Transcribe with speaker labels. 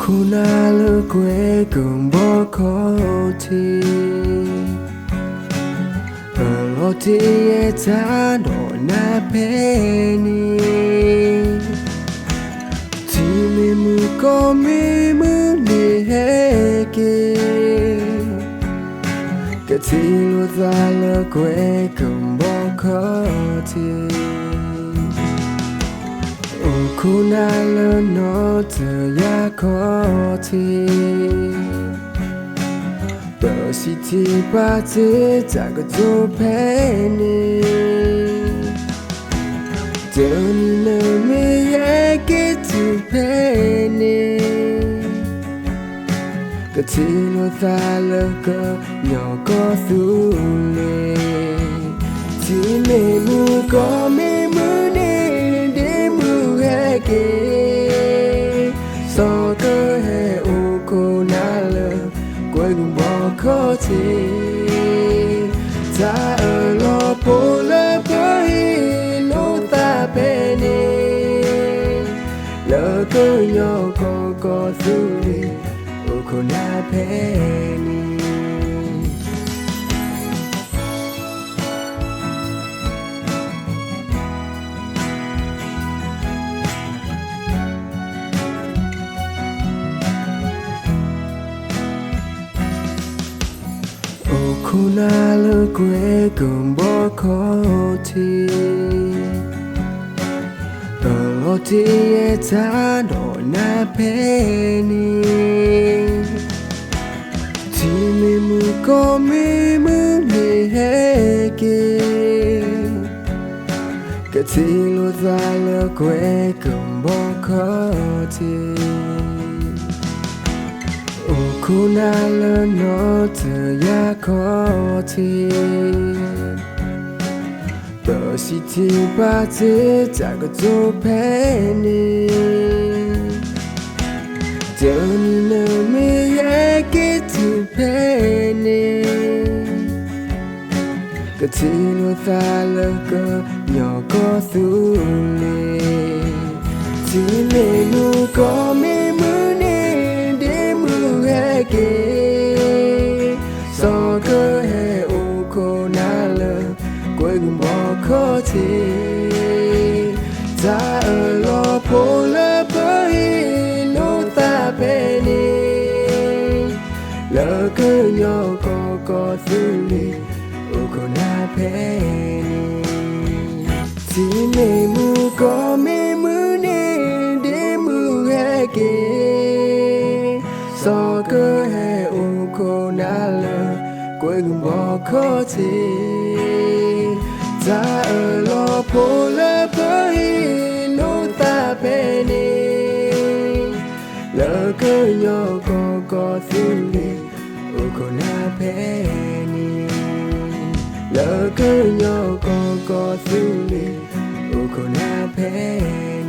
Speaker 1: Kuna lơ quê cùng bỏ khó thi Lo thi e ta đổ na penny Thi mi mu có mi mu ni he kê Cái thi lo ta lơ quê cùng bỏ khó thi Kuna lơ nó thơ ya khó thi Bờ sĩ thi ba thế ta có chỗ penny Tớ ni nơ mi e kết tu penny Cái thi lo ta lơ cơ nhỏ có thu lê Thi mê mu có mê mu nê kê so cơ hệ u cô na lơ quay cùng bỏ khó thế ta ở lo po lơ bơ hi lô ta bê nê lơ cơ nhỏ có thứ đi u cô na bê nê Kuna lơ quê cùng bỏ khó thi Lo thi e ta đổ na penny Thi mi mu có mi mu ni he kê Cái thi lo ta lơ quê cùng bỏ khó thi Kuna lơ nó thơ ya khó thi Bờ sĩ thi ba thế ta có chỗ penny Tớ ni nơ mi e kết tu penny Cái thi lo ta lơ cơ nhỏ có thu lê Thi mê mu có mê mu nê kê so cơ hệ u cô na lơ quay cùng bỏ khó thế ta ở lo po lơ bơ hi lô ta bê nê lơ cơ nhỏ có thứ đi u cô na bê nê thi mê mu có mê mu nê đê mu he kê so cơ hệ u cô na lơ quay cùng bỏ khó thế ta ở lo po lơ bơ hi lô ta bê nê lơ cơ nhỏ có thứ đi u cô na bê nê lơ cơ nhỏ có thứ đi u cô na bê nê